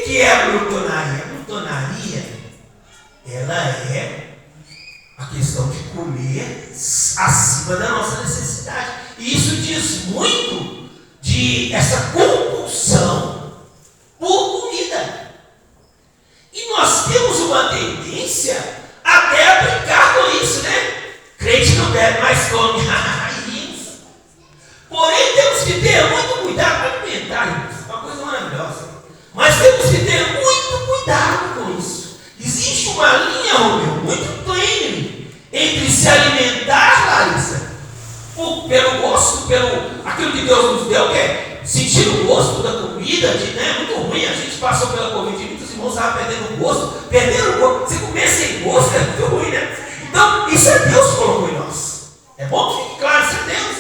que é a glutonaria? A glutonaria, ela é a questão de comer acima da nossa necessidade. E isso diz muito de essa compulsão por comida. E nós temos uma tendência até a brincar com isso, né? Crente não bebe, mas come. Porém, temos que ter muito cuidado para alimentar, irmãos. É uma coisa maravilhosa. Mas temos que ter muito cuidado com isso. Existe uma linha, Romeu, muito tênue entre se alimentar, Larissa, pelo gosto, pelo aquilo que Deus nos deu, que é sentir o gosto da comida, é muito ruim. A gente passou pela Covid e muitos irmãos estavam perdendo o gosto. Você comer sem gosto é muito ruim, né? Então, isso é Deus que colocou em nós. É bom que fique claro, isso é Deus.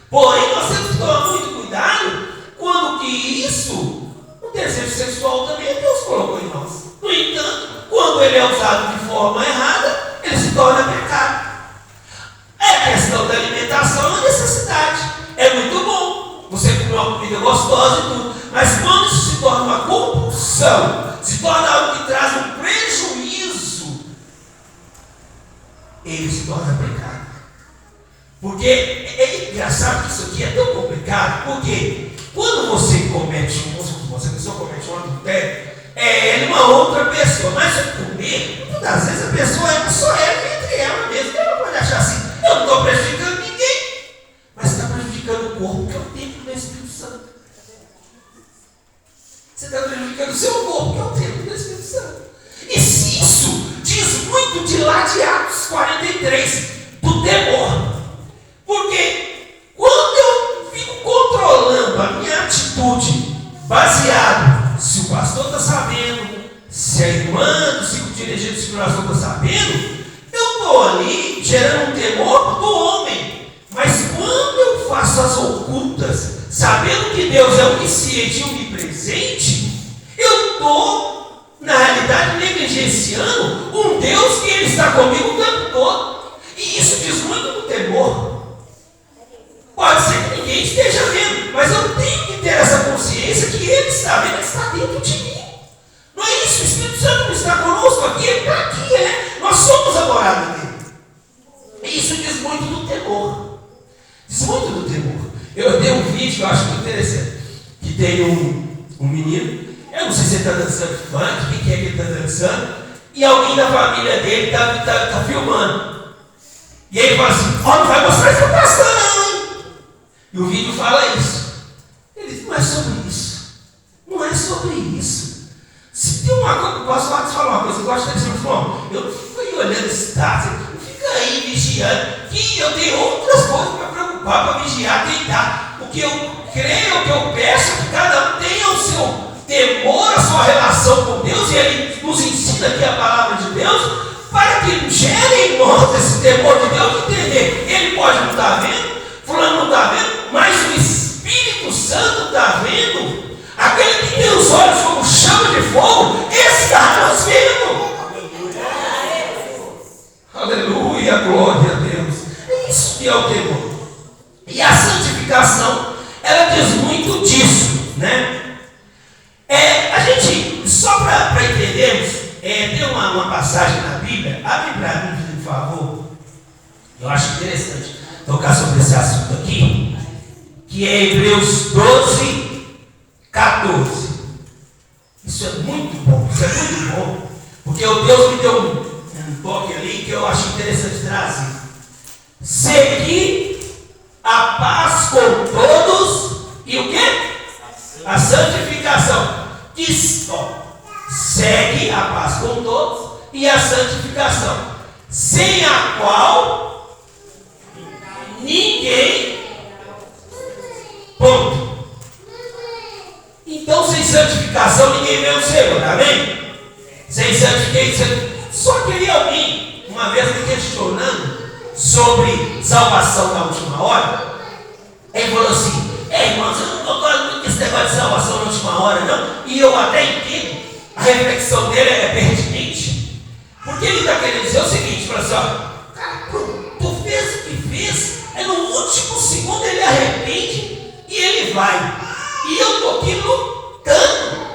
Porém, nós temos que tomar muito cuidado quando que isso, o desejo sexual também Deus colocou em nós. No entanto, quando ele é usado de forma errada, ele se torna pecado. É questão da alimentação, é uma necessidade. É muito bom você comer uma comida gostosa e tudo, mas quando isso se torna uma compulsão, se torna algo que traz um prejuízo, ele se torna pecado. Porque é engraçado que isso aqui é tão complicado, porque quando você comete a pessoa comete um adultério, é uma outra pessoa, mas o comer, muitas das vezes a pessoa só é entre ela mesma. Ela pode achar assim, eu não estou prejudicando ninguém, mas está prejudicando o corpo, que é o templo do Espírito Santo. Você está prejudicando o seu corpo, que é o templo do Espírito Santo. E se isso diz muito de lá de Atos 43, do temor. Porque quando eu fico controlando a minha atitude, baseado se o pastor está sabendo, se a irmã do ciclo dirigido do circulação está sabendo, eu estou ali gerando um temor do homem. Mas quando eu faço as ocultas, sabendo que Deus é onisciente e onipresente, eu estou, na realidade, negligenciando um Deus que Ele está comigo o tempo todo. E isso diz muito do temor. Pode ser que ninguém esteja vendo, mas eu tenho que ter essa consciência que Ele está vendo, Ele está dentro de mim. Não é isso? O Espírito Santo não está conosco aqui, Ele está aqui, nós somos a morada dele. E isso diz muito do temor. Diz muito do temor. Eu dei um vídeo que eu acho muito interessante, que tem um menino, eu não sei se ele está dançando funk, quem é que ele está dançando, e alguém da família dele está filmando. E ele fala assim, ó, não vai mostrar isso para o pastor não, hein? E o vídeo fala isso. Ele diz, não é sobre isso. Não é sobre isso. Se tem uma coisa, eu posso falar uma coisa, eu gosto de dizer, irmão, eu não fico aí olhando esse dado, não fica aí vigiando, que eu tenho outras coisas para preocupar, para vigiar quem está. O que eu creio, o que eu peço é que cada um tenha o seu temor, a sua relação com Deus, e Ele nos ensina aqui a palavra de Deus, para que gere em nós esse temor de Deus, de entender. Ele pode não estar vendo, fulano não está vendo, mas o Espírito Santo está vendo. Aquele que tem os olhos como chama de fogo está nos vendo. Aleluia, glória a Deus. É isso que é o temor. E a santificação, ela diz muito disso, né? A gente, só para entendermos, tem uma passagem na Bíblia, abre para mim, por favor. Eu acho interessante tocar sobre esse assunto aqui, que é Hebreus 12, 14. Isso é muito bom, porque o Deus me deu um toque ali que eu acho interessante trazer. Seguir a paz com todos e o quê? A santificação. Segue a paz com todos e a santificação, sem a qual ninguém. Ponto. Então, sem santificação, ninguém vê o Senhor, amém? Sem santificação. Só queria alguém, uma vez me questionando sobre salvação na última hora, ele falou assim, irmãos, eu não concordo muito com esse negócio de salvação na última hora, não. E eu até entendo, a reflexão dele é pertinente, porque ele está querendo dizer o seguinte, fala assim, ó, cara, tu fez o que fez, aí no último segundo ele arrepende e ele vai. E eu estou aqui lutando,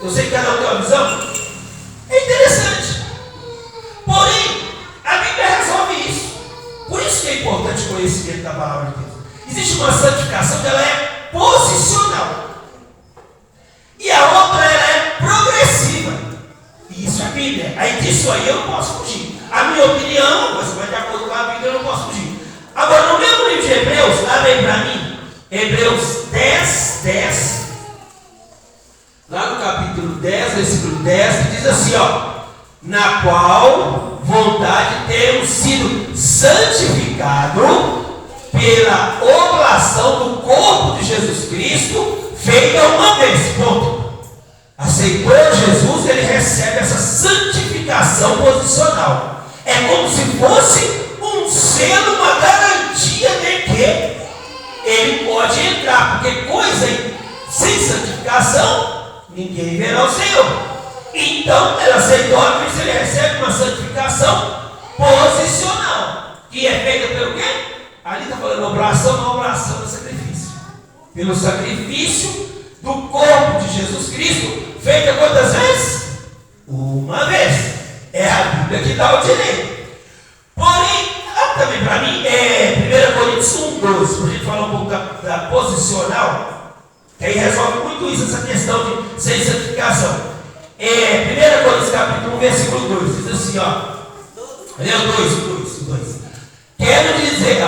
Eu sei que cada um tem uma visão. É interessante. Porém, a Bíblia resolve isso. Por isso que é importante o conhecimento da palavra de Deus. Existe uma santificação que ela é posicional. E a outra ela é progressiva. E isso é a Bíblia. Aí disso aí eu não posso fugir. A minha opinião, mas vai de acordo com a Bíblia, eu não posso fugir. Agora, no mesmo livro de Hebreus, abre aí para mim, Hebreus 10, 10. Lá no capítulo 10, versículo 10, diz assim, ó: na qual vontade temos sido santificados pela oblação do corpo de Jesus Cristo, feita uma vez. Ponto. Aceitou Jesus, ele recebe essa santificação posicional. É como se fosse um selo, uma garantia de que ele pode entrar, porque coisa sem santificação ninguém verá o Senhor. Então, ele aceitou a Cristo, ele recebe uma santificação posicional, que é feita pelo quê? Ali está falando oblação, não oblação do sacrifício. Pelo sacrifício do corpo de Jesus Cristo, feita quantas vezes? Uma vez. É a Bíblia que dá o direito. Porém, também para mim, 1 Coríntios 1, 12, para a gente falar um pouco da posicional, que aí resolve muito isso, essa questão de sem santificação. 1 Coríntios capítulo 1, versículo 2, diz assim, ó. Olha o 2. Quero dizer,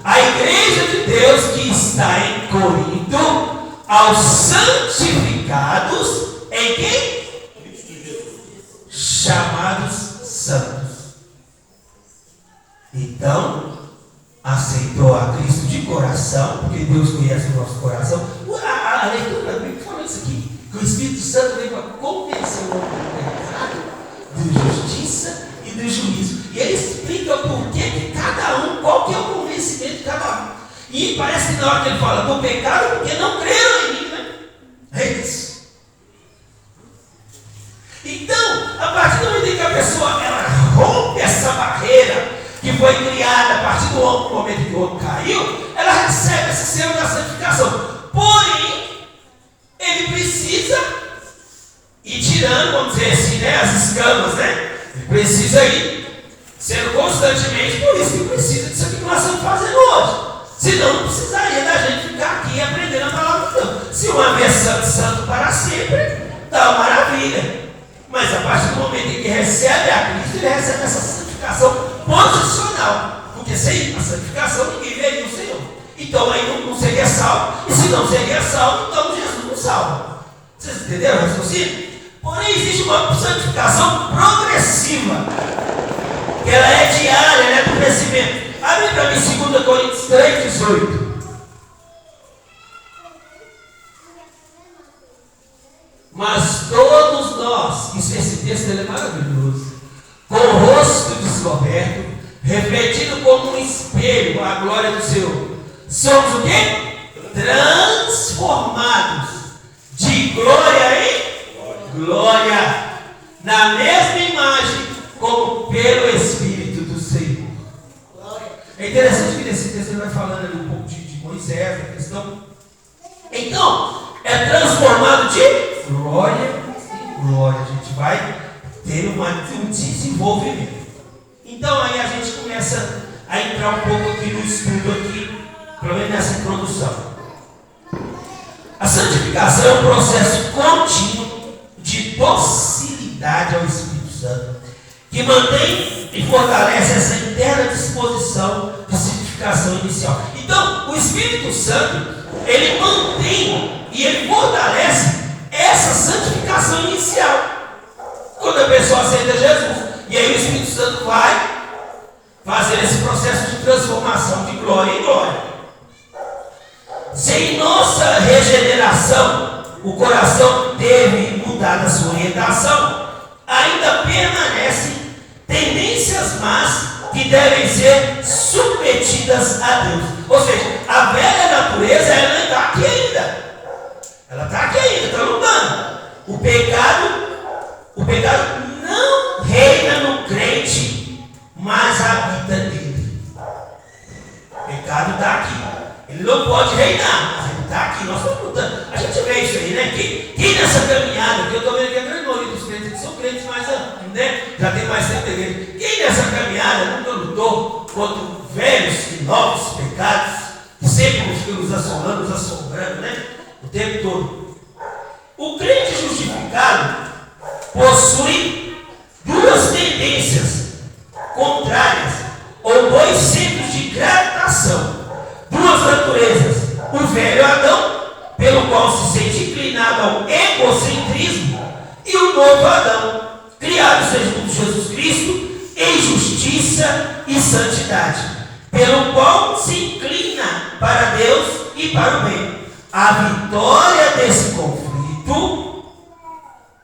a igreja de Deus que está em Corinto, aos santificados, em quem? Chamados santos. Então, aceitou a Cristo de coração, porque Deus conhece o nosso coração. A leitura da Bíblia falou isso aqui, que o Espírito Santo veio para convencer o homem do pecado, de justiça e do juízo. E ele explica por que cada um, qual que é o convencimento de cada um. E parece que na hora que ele fala do pecado, porque não creram em mim, né? É isso. Então, a partir do momento em que a pessoa ela rompe essa barreira que foi criada a partir do momento que o homem caiu, ela recebe esse selo da santificação. Porém, ele precisa ir tirando, vamos dizer assim, né, as escamas, né? Ele precisa ir sendo constantemente, por isso que precisa disso aqui que nós estamos fazendo hoje. Senão não precisaria da gente ficar aqui aprendendo a palavra de Deus. Se uma vez santo para sempre, tá uma maravilha. Mas a partir do momento em que recebe a Cristo, ele recebe essa santificação posicional. Porque sem a santificação ninguém veria o Senhor. Então aí não seria salvo. E se não seria salvo, então Jesus não salva. Vocês entenderam o raciocínio? Porém, existe uma santificação progressiva. Que ela é diária, ela é do crescimento. Abre para mim 2 Coríntios 3, 18. Mas todos nós, esse texto é maravilhoso, com o rosto descoberto, refletindo como um espelho a glória do Senhor, somos o quê? Transformados de glória em glória, na mesma imagem, como pelo Espírito do Senhor. É interessante que nesse texto ele vai falando ali um pouco de Moisés, a questão. Então, é transformado de glória em glória. A gente vai ter um desenvolvimento. Então aí a gente começa a entrar um pouco aqui no estudo aqui, pelo menos nessa introdução. A santificação é um processo contínuo de docilidade ao Espírito Santo, que mantém e fortalece essa interna disposição de santificação inicial. Então, o Espírito Santo, ele mantém e ele fortalece essa santificação inicial. Quando a pessoa aceita Jesus, e aí o Espírito Santo vai fazer esse processo de transformação de glória em glória. Sem nossa regeneração, o coração teve mudado a sua orientação, ainda permanecem tendências más que devem ser submetidas a Deus. Ou seja, a velha natureza, ela está aqui ainda. Ela está aqui ainda, está lutando. O pecado não reina no crente, mas habita nele. O pecado está aqui. Ele não pode reinar, mas ele está aqui. Nós estamos lutando. A gente vê isso aí, né? Quem nessa nessa caminhada, que eu estou vendo que a grande maioria dos crentes que são crentes mais, né, já tem mais tempo da igreja, quem nessa caminhada nunca lutou contra velhos e novos pecados, que sempre ficam nos assolando, nos assombrando, né, o tempo todo? O crente justificado possui duas tendências contrárias, ou dois centros de gravitação, duas naturezas: o velho Adão, pelo qual se sente inclinado ao egocentrismo, e o novo Adão, criado segundo Jesus Cristo em justiça e santidade, pelo qual se inclina para Deus e para o bem. A vitória desse conflito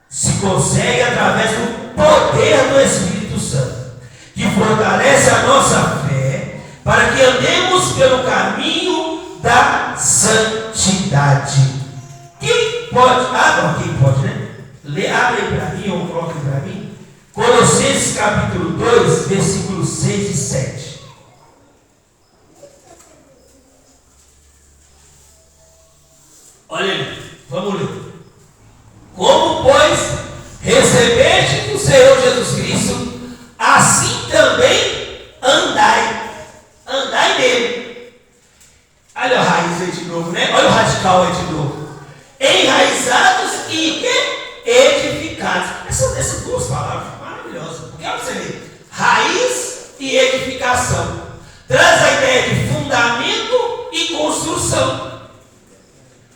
se consegue através do poder do Espírito Santo, que fortalece a nossa fé para que andemos pelo caminho da santidade. Quem pode? Quem pode, né? Abre aí para mim, ou coloque para mim, Colossenses capítulo 2, versículos 6 e 7. Olha aí, vamos ler. Como, pois, recebeste do Senhor Jesus Cristo, assim também andai nele. Olha a raiz aí de novo, né? Olha o radical aí de novo. Enraizados e edificados. Essas duas palavras maravilhosas. Porque olha você ver, raiz e edificação. Traz a ideia de fundamento e construção.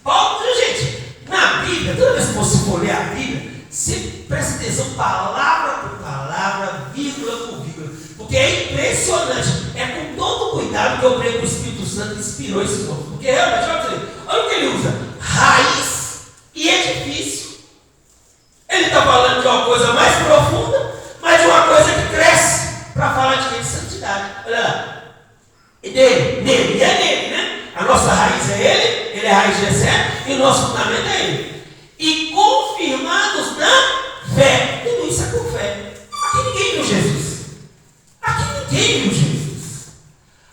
Paulo, gente, na Bíblia, toda vez que você for ler a Bíblia, você presta atenção palavra por palavra, vírgula por vírgula, porque é impressionante. É com todo cuidado que eu creio que o Espírito Santo inspirou esse nome, porque realmente, olha o que ele usa: raiz e edifício. Ele está falando de uma coisa mais profunda, mas de uma coisa que cresce, para falar de santidade. Olha lá, nele, né? A nossa raiz é ele é raiz de excesso, e o nosso fundamento é ele. E confirmados na fé. Tudo isso é com fé. Aqui ninguém viu Jesus. Aqui ninguém viu Jesus.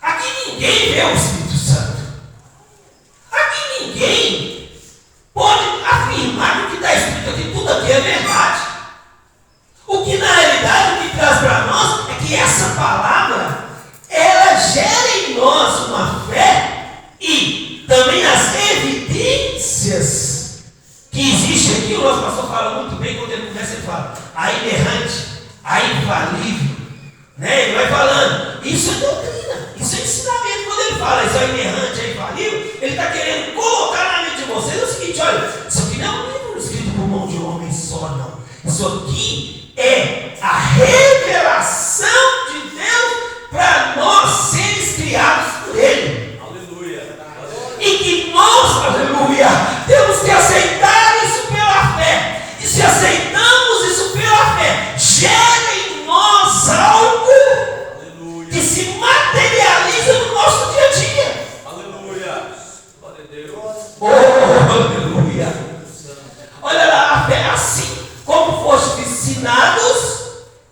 Aqui ninguém vê o Espírito Santo. Aqui ninguém pode afirmar que o que está escrito aqui, tudo aqui é verdade. O que na realidade, o que traz para nós é que essa palavra, ela gera em nós uma fé e também as evidências que existe aqui. O nosso pastor fala muito bem, quando ele começa, ele fala a inerrante, a infalível, né? Ele vai falando, isso é doutrina, isso é ensinamento. Quando ele fala isso é inerrante, é infalível, ele está querendo colocar na mente de vocês o seguinte: olha, isso aqui não é um livro escrito por mão de um homem só, não. Isso aqui é a revelação de Deus para nós, seres criados por ele. E que nós, aleluia, temos que aceitar isso pela fé. E se aceitamos isso pela fé, gera em nós algo, aleluia, que se materializa no nosso dia a dia. Aleluia. Glória a Deus. Oh, aleluia. Olha lá, a fé é assim: como fostes ensinados,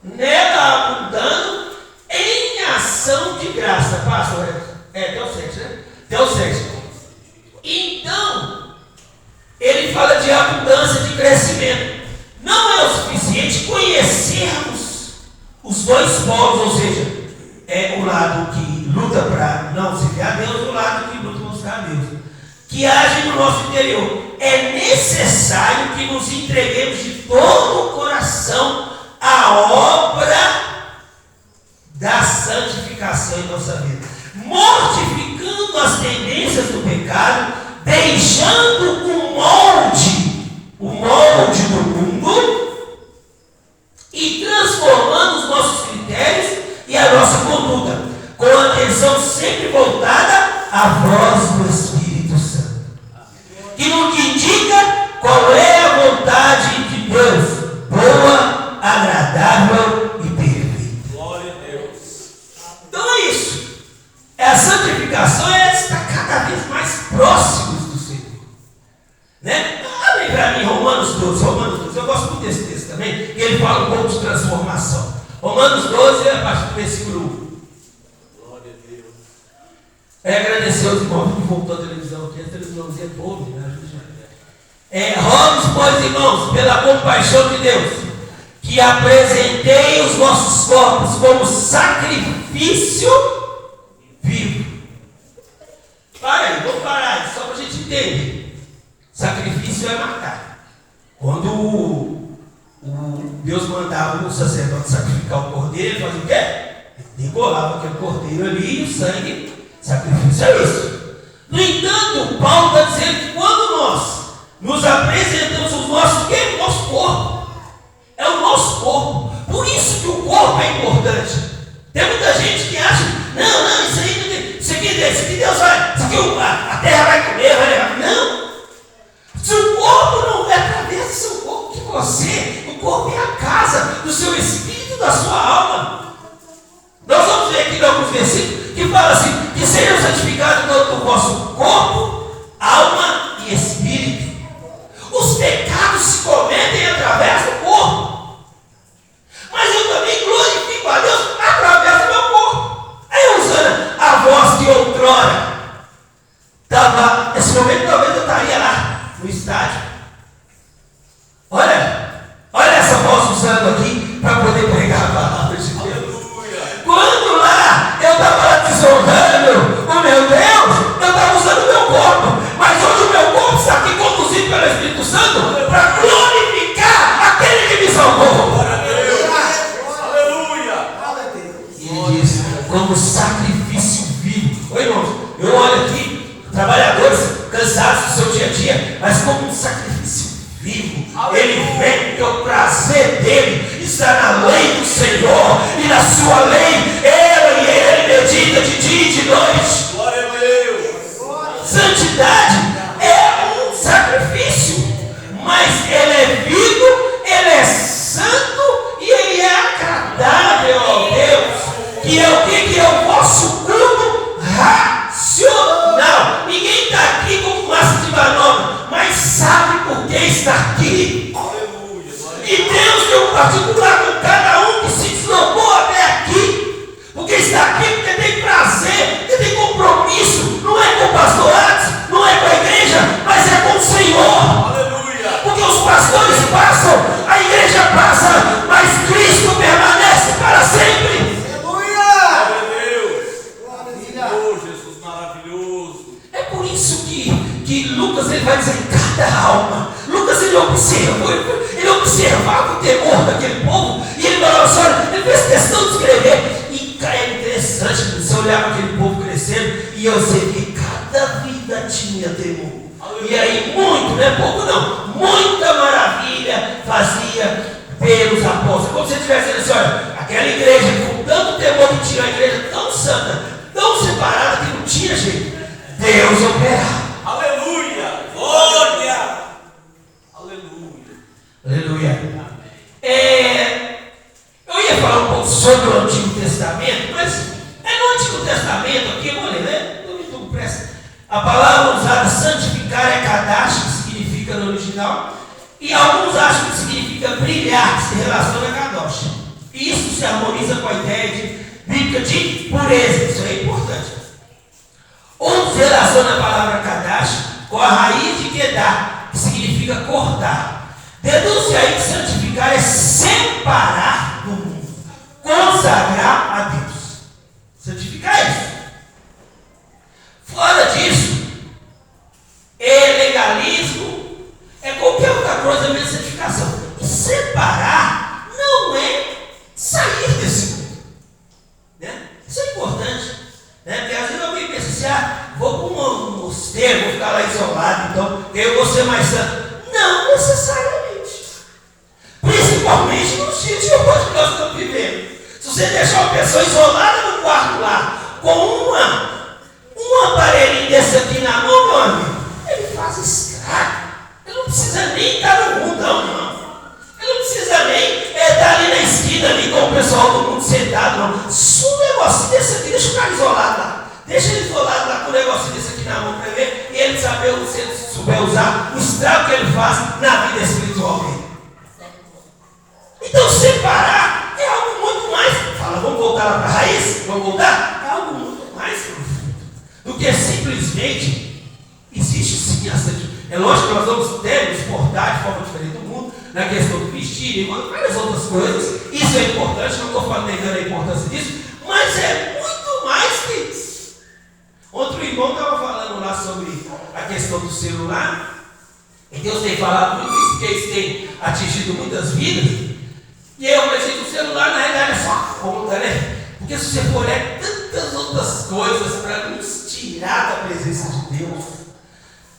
nela abundando em ação de graça. Pastor, deu certo, né? Deu certo. Então, ele fala de abundância, de crescimento. Não é o suficiente conhecermos os dois polos, ou seja, é o lado que luta para não servir a Deus e o lado que luta para buscar a Deus, que age no nosso interior. É necessário que nos entreguemos de todo o coração à obra da santificação em nossa vida, mortificando as tendências do pecado, deixando o molde do mundo e transformando os nossos critérios e a nossa conduta, com a atenção sempre voltada à voz do Espírito Santo, que nos indica qual é a vontade de Deus, boa, agradável e perfeita. Glória a Deus. Então é isso. A santificação é estar cada vez mais próximos do Senhor, né? Abre para mim Romanos 12. Eu gosto muito desse texto também, que ele fala um pouco de transformação. Romanos 12, a partir do versículo 1. Glória a Deus. Agradecer aos irmãos que voltou a televisão aqui. A televisãozinha é boa, né? Rogo, pois, irmãos, pela compaixão de Deus, que apresentei os vossos corpos como sacrifício vivo. Para aí, vou parar aí, só para a gente entender. Sacrifício é matar. Quando Deus mandava o sacerdote sacrificar o cordeiro, ele fazia o quê? Ele degolava aquele cordeiro ali e o sangue. Sacrifício é isso. No entanto, Paulo está dizendo que quando nós nos apresentamos os nossos, o que é o nosso corpo? É o nosso corpo. Por isso que o corpo é importante. Tem muita gente que acha, não, isso aqui Deus vai, isso aqui a terra vai comer, vai levar. Não. Se o corpo não é através do seu corpo que você, o corpo é a casa do seu espírito, da sua alma. Nós vamos ver aqui em alguns versículos que fala assim, que sejam santificados todo o vosso corpo, alma e espírito. Os pecados se cometem através do corpo. Mas eu também glorifico a Deus através do meu corpo. Aí usando a voz que outrora estava, nesse momento talvez eu estaria lá no estádio. Olha essa voz usando aqui para poder pregar a palavra de Deus. Quando lá eu estava lá desonrando o meu Deus, eu estava usando o meu corpo. Mas hoje o meu corpo está aqui conduzido pelo Espírito Santo para glorificar aquele que me salvou. Aleluia! E ele diz, como sacrifício vivo. Oi, irmãos, eu olho aqui, trabalhadores cansados do seu dia a dia, mas como um sacrifício vivo. Ele vem porque o prazer dele está na lei do Senhor, e na sua lei ele medita de dia e de noite. Glória a Deus! Santidade é um sacrifício, mas ele é vivo, ele é santo e ele é agradável ao Deus, que é o que é o vosso culto racional. Ninguém está aqui com massa de manobra, mas sabe por que está aqui. E Deus tem um particular com cada um que se deslocou até aqui, porque está aqui porque tem prazer, porque tem compromisso, não é com pastorados, não é com a igreja, mas é com o Senhor. Aleluia! Porque os pastores passam, a igreja passa, mas Cristo permanece para sempre. Glória a Deus! Oh, Jesus maravilhoso! É por isso que Lucas ele vai dizer cada alma. Lucas ele observava o temor daquele povo e ele falava assim, olha, ele fez questão de escrever. E é interessante, você olhava aquele povo crescendo e você via que cada vida tinha temor. E aí muito, não é pouco não, muita maravilha fazia pelos apóstolos. Como se estivesse dizendo assim, olha, aquela igreja com tanto temor que tinha, uma igreja tão santa, tão separada que não tinha jeito. Deus operava. Aleluia! Glória! Aleluia! Aleluia. Eu ia falar um pouco sobre o Antigo Testamento, mas no Antigo Testamento, aqui eu vou ler, né? Não presta. A palavra usada santificar é kadash, que significa no original, e alguns acham que significa brilhar, que se relaciona a kadosh. Isso se harmoniza com a ideia bíblica de pureza, isso é importante. Outros relacionam a palavra kadash com a raiz de kedar, que significa cortar. Deduz-se aí que santificar é separar do mundo, consagrar a Deus. Santificar é isso. Fora disso, é legalismo, é qualquer outra coisa menos santificação. E separar não é sair desse mundo. Né? Isso é importante. Né? Porque às vezes alguém pensa assim, vou para um mosteiro, vou ficar lá isolado, então eu vou ser mais santo. Não necessariamente. Principalmente nos dias de hoje que nós estamos vivendo. Se você deixar uma pessoa isolada no quarto lá, com um aparelhinho desse aqui na mão, meu amigo, ele faz estrago. Ele não precisa nem estar no mundão, não. Ele não precisa nem estar ali na esquina, ali com o pessoal do mundo sentado, não. Só um negocinho desse aqui, deixa o cara isolado lá. Deixa ele isolado lá com um negocinho desse aqui na mão para ver, e ele saber, se ele souber usar, o estrago que ele faz na vida espiritual dele. Então separar é algo muito mais, vamos voltar lá para a raiz? Vamos voltar? É algo muito mais profundo do que simplesmente existe sim a santidade. É lógico que nós vamos ter, nos portar de forma diferente do mundo, na questão do vestir e várias outras coisas. Isso é importante, não estou falando negando a importância disso, mas é muito mais que isso. Outro irmão estava falando lá sobre a questão do celular, e Deus tem falado muito isso, porque isso tem atingido muitas vidas. E eu pensei que o celular, na realidade, é só a conta, né? Porque se você for olhar tantas outras coisas para nos tirar da presença de Deus.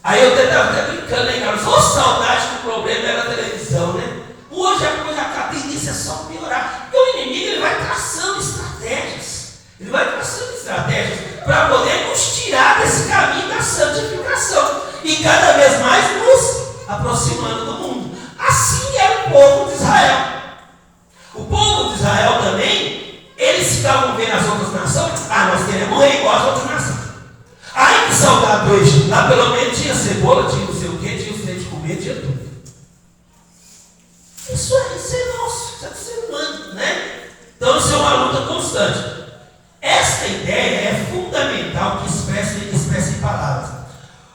Aí eu estava até brincando, né, cara? Só saudade que o problema era a televisão, né? Hoje a coisa, a tendência é só piorar. Porque o inimigo ele vai traçando estratégias. Ele vai traçando estratégias para poder nos tirar desse caminho da santificação. E cada vez mais nos aproximando do mundo. Assim era o povo de Israel. O povo de Israel também, eles ficavam vendo as outras nações. Nós queremos morrer igual as outras nações. Ai, que saudade hoje. Lá pelo menos tinha cebola, tinha não sei o que, tinha os dentes de comer, tinha tudo. Isso é nosso, isso é do ser humano, né? Então isso é uma luta constante. Esta ideia é fundamental que expressa em palavras.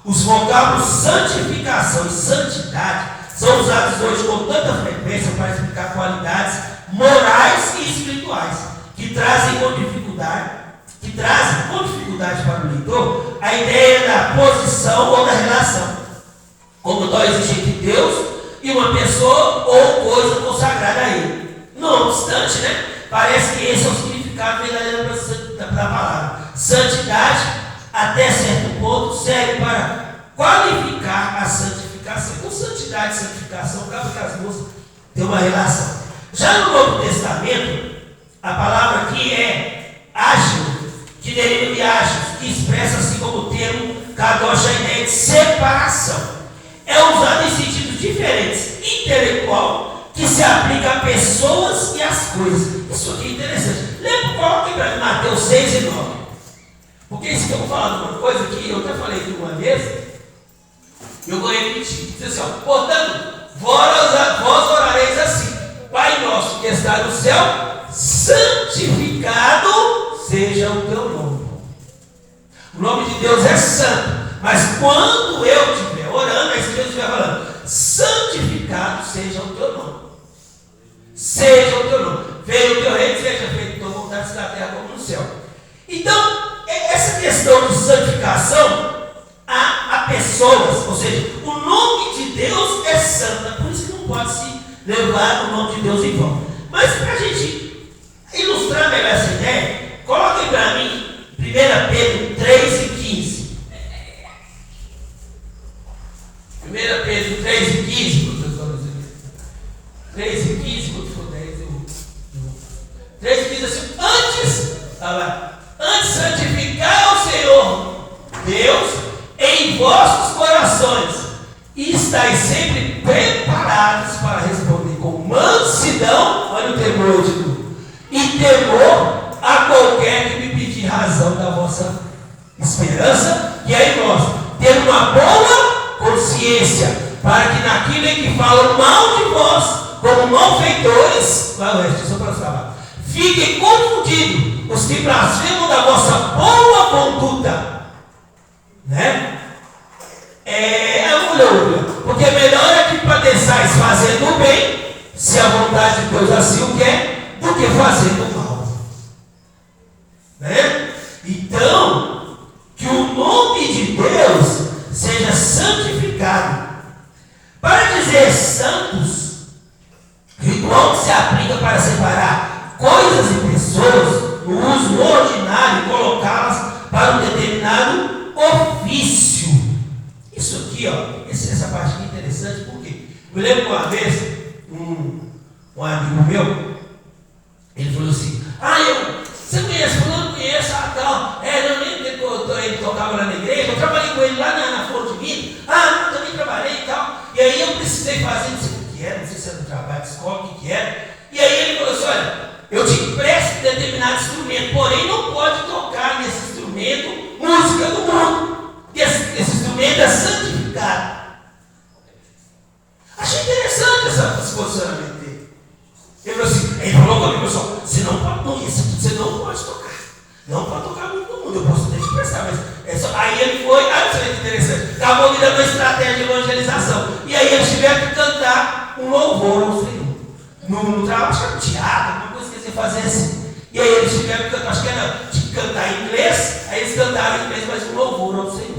Os vocábulos santificação e santidade são usados hoje com tanta frequência para explicar qualidades morais e espirituais que trazem com dificuldade para o leitor a ideia da posição ou da relação, como tal existe entre Deus e uma pessoa ou coisa consagrada a Ele. Não obstante, né, parece que esse é o significado verdadeiro da palavra. Santidade, até certo ponto, serve para qualificar a santificação. Então, santidade e santificação, acaba que as duas têm uma relação. Já no Novo Testamento, a palavra aqui é ágil, que deriva de ágil, que expressa assim como o termo kadosh, a ideia de separação. É usado em sentidos diferentes, intelectual, que se aplica a pessoas e às coisas. Isso aqui é interessante. Lembra, coloca para mim Mateus 6 e 9. Porque isso que eu vou falar de uma coisa que eu até falei aqui uma vez, eu vou repetir. Diz assim, ó, portanto, vós orareis assim: Pai nosso que está no céu, santificado seja o teu nome. O nome de Deus é santo, mas quando eu estiver orando, é isso que eu estiver falando: santificado seja o teu nome. Seja o teu nome. Venha o teu reino, seja feito tua vontade na terra como no céu. Então, essa questão de santificação a pessoas, ou seja, o nome de Deus é santo, por isso que não pode se levar o nome de Deus em vão. Mas para a gente ilustrar melhor essa ideia, coloquem para mim 1 Pedro 3 e 15. 1 Pedro 3 e 15, professor. 3 e 15, quando for 10, eu 3 e 15 assim: antes santificai ao Senhor Deus em vossos corações, e estáis sempre preparados para responder com mansidão, olha o temor de Deus, e temor a qualquer que me pedir razão da vossa esperança, e aí nós temos uma boa consciência, para que naquilo em que falam mal de vós, como malfeitores, fiquem confundidos os que blasfemam da vossa boa conduta. Né? Porque melhor é que padeçais fazendo o bem, se a vontade de Deus assim o quer, do que fazendo o mal. Né? Então, que o nome de Deus seja santificado. Para dizer santos, ritual que se aplica para separar coisas e pessoas no uso ordinário e colocá-las para um determinado ofício. Isso aqui, ó, essa parte aqui é interessante, porque eu lembro que uma vez um amigo meu, ele falou assim: você conhece? Fulano, conheço, tal. Não lembro que ele tocava lá na igreja, eu trabalhei com ele lá na Flor de Minas. Também trabalhei e tal. E aí eu precisei fazer, não sei o que era, não sei se era um trabalho de escola, o que era. E aí ele falou assim: olha, eu te empresto determinado instrumento, porém não pode tocar nesse instrumento música do mundo. Esse instrumento é santificado. Achei interessante esse posicionamento dele. Ele falou comigo, pessoal: você não pode tocar. Não pode tocar muito no mundo. Eu posso até te prestar, mas é só. Aí ele foi, isso é interessante. Acabou me dando uma estratégia de evangelismo. um louvor ao Senhor. No trabalho, acho que era um teatro, alguma coisa que eles faziam assim. E aí eles tiveram que cantar, acho que era de cantar em inglês, aí eles cantaram em inglês, mas um louvor ao Senhor.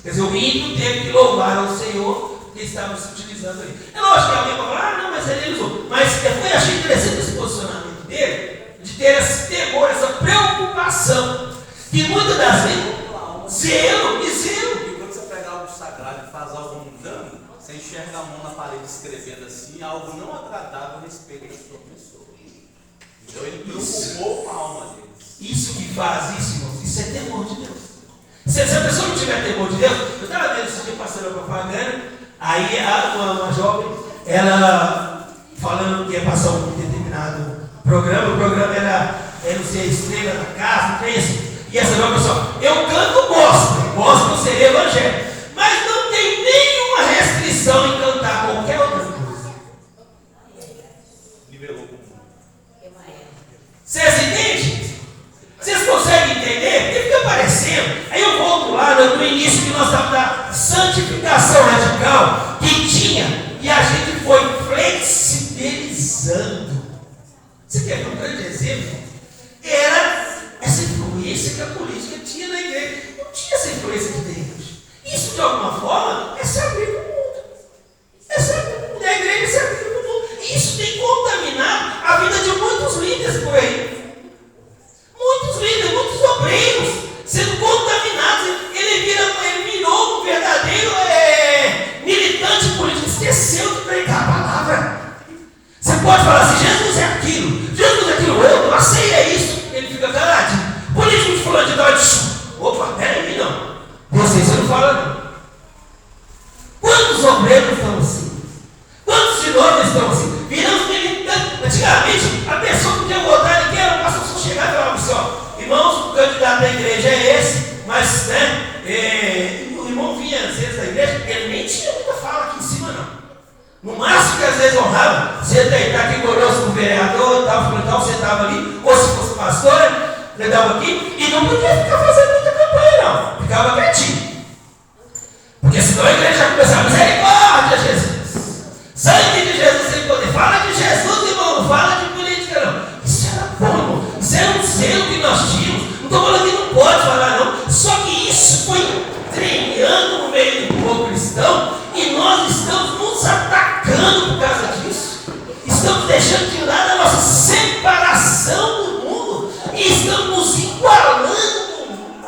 Quer dizer, o hino teve que louvar ao Senhor, porque estavam se utilizando aí. É lógico que alguém vai falar, não, mas ele usou. Mas eu achei interessante esse posicionamento dele, de ter esse temor, essa preocupação, que muitas das vezes, zelo. E quando você pega algo sagrado e faz algo mundano, você enxerga a mão na parede escrevendo assim, algo não agradável a respeito da sua pessoa. Então ele preocupou com a alma deles. Isso que faz isso, irmãos, isso é temor de Deus. Se a pessoa não tiver temor de Deus, eu estava vendo esse dia passando a propaganda, aí uma jovem, ela falando que ia passar um determinado programa, o programa era não sei, estrela da casa, não tem isso. E essa jovem pessoal, eu canto gospel seria evangelho, mas não tem nenhuma restrição em cantar qualquer outra coisa. Nivelou com o mundo. Vocês entendem? Vocês conseguem entender? Porque fica parecendo. Aí eu volto lá no início que nós estávamos da santificação radical que tinha e a gente foi flexibilizando. Você quer ver um grande exemplo? Era essa influência que a política tinha na igreja. Não tinha essa influência que tem hoje. Isso, de alguma forma, é se abrir para o mundo. É se abrir para o mundo. A igreja é se abrir para o mundo. Isso tem contaminado a vida de muitos líderes por aí. Muitos líderes, muitos obreiros sendo contaminados. Ele virou um verdadeiro militante político. Esqueceu de pregar a palavra. Você pode falar assim, Jesus é aquilo outro, a ceia é isso. Ele fica caladinho. Político de fulano de tal, opa, peraí, não. Você não fala não. Quantos obreiros estão assim? Quantos de nós estão assim? Viramos militantes. Antigamente, a pessoa podia votar em quem era, o pastor só chegava e falava assim, ó, irmãos, o candidato da igreja é esse, mas, o irmão vinha às vezes da igreja, ele nem tinha muita fala aqui em cima, não. No máximo que às vezes honrava, você está aqui conosco com o vereador, tal, você estava ali, ou se fosse pastora, você estava aqui, e não podia ficar fazendo muita campanha, não. Ficava quietinho. Porque senão a igreja já começava, misericórdia, Jesus. Sangue de Jesus sem poder. Fala de Jesus, irmão, não fala de política, não. Isso era bom, irmão. Isso era um selo que nós tínhamos. Não estou falando que não pode falar, não. Só que isso foi treinando no meio do povo cristão, e nós estamos nos atacando por causa disso. Estamos deixando de lado a nossa separação do mundo e estamos nos igualando com o mundo.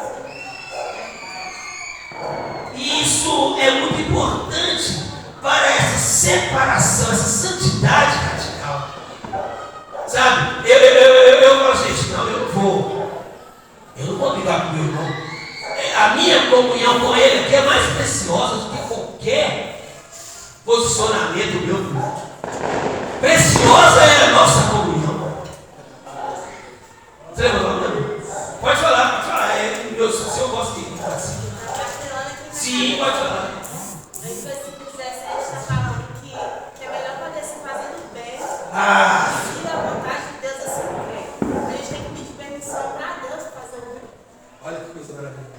E isso é muito importante para essa separação, essa santidade radical. Sabe? Eu falo, gente, não, eu não vou brigar com meu irmão. A minha comunhão com ele aqui é mais preciosa do que qualquer posicionamento meu. Preciosa é a nossa comunhão. Você lembra o nome? Pode falar. Se eu gosto de ir assim. Sim, pode falar. No versículo 17 está falando que é melhor poder se fazendo bem e a vontade de Deus assim bem. A gente tem que pedir permissão para Deus fazer o bem. Olha que coisa maravilhosa.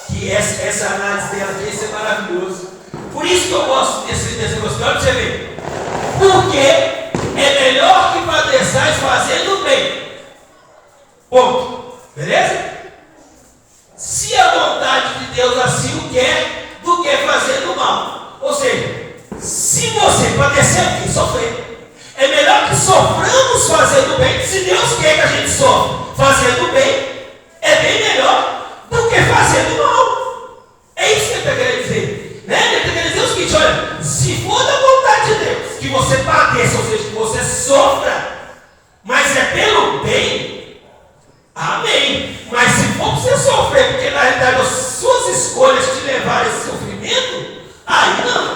Que essa análise dela aqui é maravilhosa. Por isso que eu gosto desse negócio. Olha para você ver. Porque é melhor que padeçais fazendo bem. Ponto. Beleza? Se a vontade de Deus assim o quer, do que fazendo mal. Ou seja, se você padecer aqui, sofrer, é melhor que soframos fazendo bem. Se Deus quer que a gente sofra fazendo bem, é bem melhor do que fazendo mal. É isso que ele está querendo dizer. Né? Ele está querendo dizer o seguinte, olha, se for da vontade de Deus que você padeça, ou seja, que você sofra, mas é pelo bem, amém. Mas se for para você sofrer, porque na realidade as suas escolhas te levaram a esse sofrimento, aí não.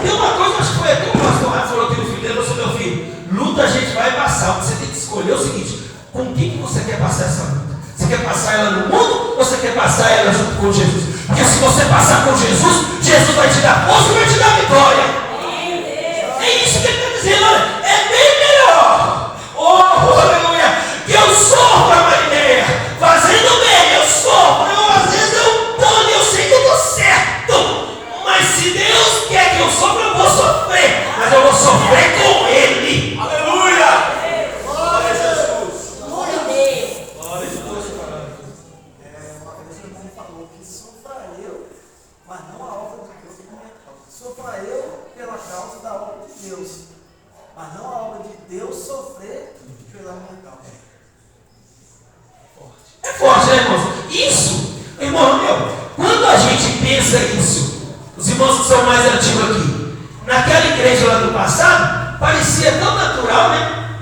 Tem uma coisa, acho que foi até o pastor Rafa falou aqui no filho dele, eu sou meu filho, luta a gente vai passar, o que você tem que escolher é o seguinte, com quem que você quer passar essa luta? Você quer passar ela no mundo ou você quer passar ela junto com Jesus? Porque se você passar com Jesus, Jesus vai te dar força e vai te dar vitória. É isso que ele está dizendo, olha, é bem melhor. Oh, aleluia, que eu sofra, Marineia, fazendo bem, eu sofro, às vezes eu dou, eu sei que eu estou certo. Mas se Deus quer que eu sofra, eu vou sofrer. Mas eu vou sofrer mas não a obra de Deus sofrer pela minha causa. É forte, né, irmãos? Isso, irmão meu, quando a gente pensa isso, os irmãos que são mais antigos aqui, naquela igreja lá do passado, parecia tão natural, né?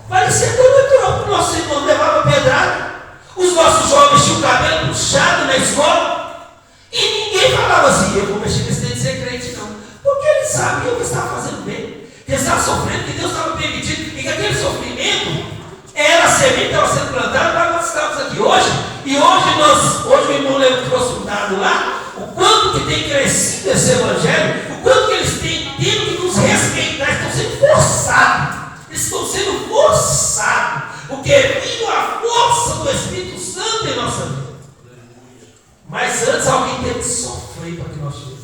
Parecia tão natural que o nosso irmão levava pedrada, os nossos jovens tinham o cabelo puxado na escola, e ninguém falava assim, eu vou mexer nesse de ser crente, não. Porque eles sabiam que estava fazendo bem, que eles estavam sofrendo, que Deus estava permitindo, e que aquele sofrimento era a semente que estava sendo plantada para nós estarmos aqui hoje. E hoje o irmão Leandro trouxe um dado lá, o quanto que tem crescido esse evangelho, o quanto que eles têm tido que nos respeitar, estão sendo forçados. Eles estão sendo forçados, porque vindo a força do Espírito Santo em nossa vida. Mas antes alguém teve que sofrer para que nós cheguemos.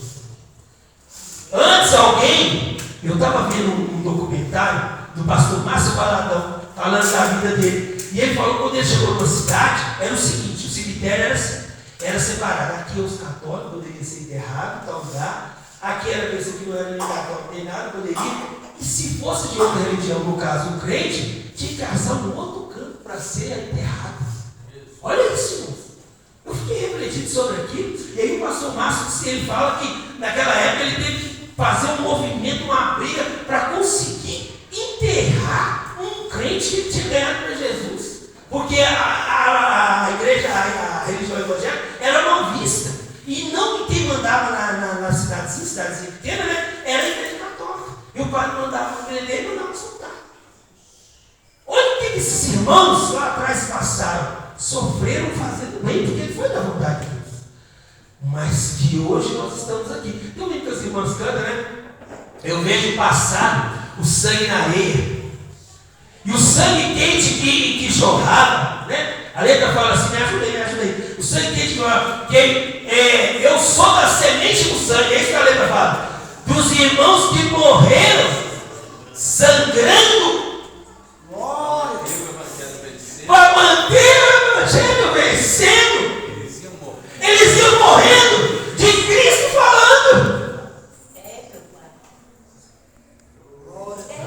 Antes alguém, eu estava vendo um documentário do pastor Márcio Baladão, falando da vida dele. E ele falou que quando ele chegou numa cidade, era o seguinte, o cemitério era assim, era separado. Aqui os católicos poderiam ser enterrados em tal lugar, aqui era a pessoa que não era nem católico nem nada, poderia. E se fosse de outra religião, no caso o crente, tinha que caçar um outro canto para ser enterrado. Olha isso, irmãos. Eu fiquei refletindo sobre aquilo, e aí o pastor Márcio, ele fala que naquela época ele teve que fazer um movimento, uma briga, para conseguir enterrar um crente que tinha ganhado para Jesus. Porque a igreja, a religião evangélica, era mal vista. E não quem mandava na cidadezinha pequena, né? Era a igreja católica. E o padre mandava prender e mandava soltar. Olha o que esses irmãos lá atrás passaram. Sofreram fazendo bem, porque foi da vontade de Deus. Mas que hoje nós estamos aqui. Tem um livro que os irmãos cantam, né? Eu vejo passar o sangue na areia. E o sangue quente que jorrava, né? A letra fala assim, me ajuda aí. O sangue quente que jorrava, eu sou da semente do sangue, é isso que a letra fala. Dos irmãos que morreram, sangrando, para manter o evangelho vencendo. Eles iam morrendo de Cristo falando.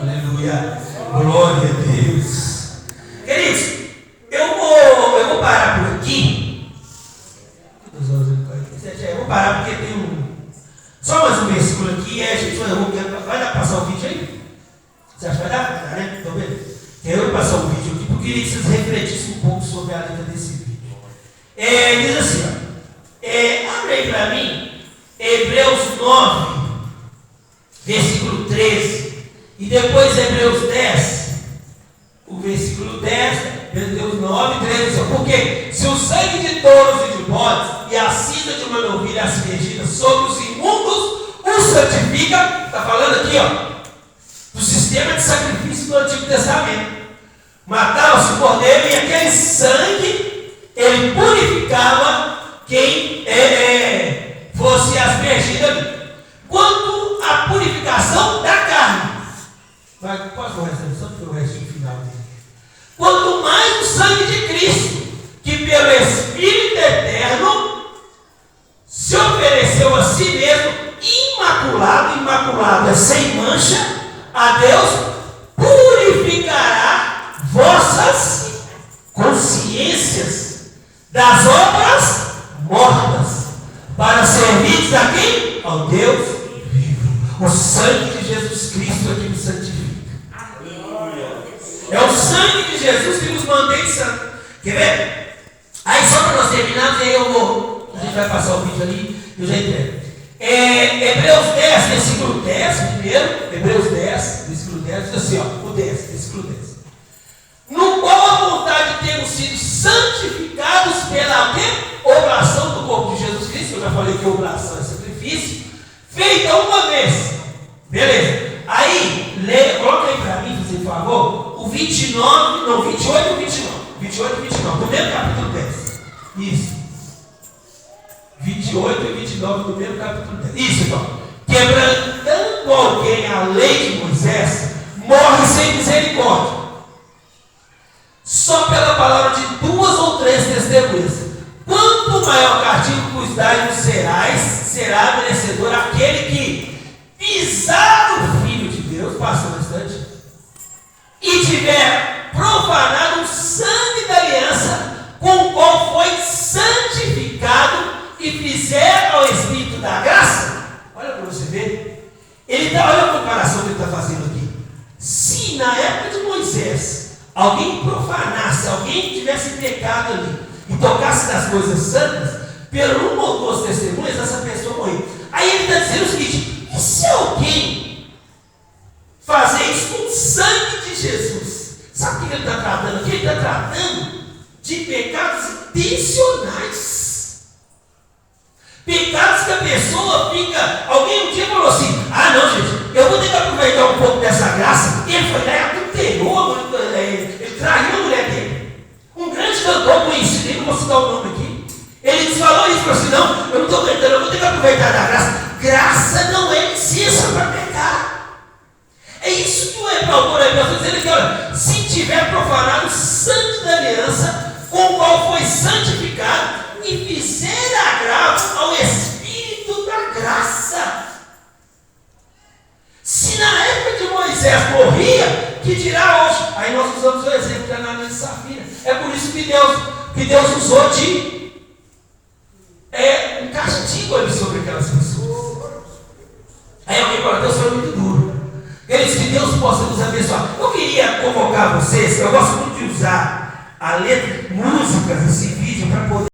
Aleluia. Glória a Deus. Queridos, eu vou parar por aqui. Eu vou parar porque tem só mais um versículo aqui e a gente vai dar passar o vídeo aí? Você acha que vai dar? Vai dar, né? Então, beleza. Eu vou passar o vídeo aqui porque eu queria que vocês refletissem um pouco sobre a letra desse vídeo. Diz assim, ó. Abre aí para mim, Hebreus 9, versículo 13. E depois Hebreus 10, o versículo 10, Hebreus 9, 13. Porque se o sangue de touros e de bodes e a cinza de uma novilha aspergida sobre os imundos os santifica, está falando aqui, ó, do sistema de sacrifício do Antigo Testamento. Matava-se o cordeiro e aquele sangue, ele purificava quem fosse aspergido ali. Quanto à purificação da carne, qual foi o resto? Só foi o resto final dele. Quanto mais o sangue de Cristo, que pelo Espírito Eterno se ofereceu a si mesmo, imaculado é sem mancha, a Deus purificará vossas consciências das obras mortas, para servir a quem? Ao Deus vivo. O sangue de Jesus Cristo é que nos santifica. É o sangue de Jesus que nos mantém santos. Quer ver? Aí só para nós terminarmos, aí a gente vai passar o vídeo ali e eu já entrego. Hebreus 10, versículo 10, primeiro, Hebreus 10, versículo 10, diz assim, ó, o 10, versículo 10. No qual a vontade de termos sido santificados pela oblação do corpo de Jesus Cristo, eu já falei que oblação é sacrifício, feita uma vez. Beleza. Aí, coloca aí para mim, por favor, o 29, não, 28 e 29. 28 e 29, do mesmo capítulo 10. Isso. 28 e 29 do mesmo capítulo 10. Isso, então. Quebrantando alguém a lei de Moisés, morre sem misericórdia. Só pela palavra de 2 ou 3 testemunhas. Quanto maior castigo cuidados será merecedor aquele que, pisar o Filho de Deus, passa no instante, tiver profanado o sangue da aliança, com o qual foi santificado, e fizer ao Espírito da graça. Olha para você ver. Olha a comparação que ele está fazendo aqui. Se na época de Moisés alguém profanasse, alguém tivesse pecado ali e tocasse das coisas santas, pelo uma ou duas testemunhas, essa pessoa morreu. Aí ele está dizendo o seguinte: e se alguém fazer isso com o sangue de Jesus? Sabe o que ele está tratando aqui? Ele está tratando de pecados intencionais. Pecados que a pessoa fica. Alguém um dia falou assim: ah, não, gente, eu vou ter que aproveitar um pouco dessa graça. E ele foi lá e adulterou, ele traiu a mulher dele. Um grande cantor conhecido, não vou citar o nome aqui. Ele falou isso para assim: não, eu não estou cantando, eu vou ter que aproveitar da graça. Graça não é licença para pecar. É isso que o autor aí está dizendo aqui: olha, se tiver profanado o sangue da aliança, com o qual foi santificado, e fizer agravo ao Espírito da graça. Se na época de Moisés morria, que dirá hoje? Aí nós usamos o exemplo da Ananias e Safira. É por isso que Deus usou de um castigo ali sobre aquelas pessoas. Aí alguém fala: Deus foi muito duro. Queridos, que Deus possa nos abençoar. Eu queria convocar vocês, eu gosto muito de usar a letra, músicas, esse vídeo para poder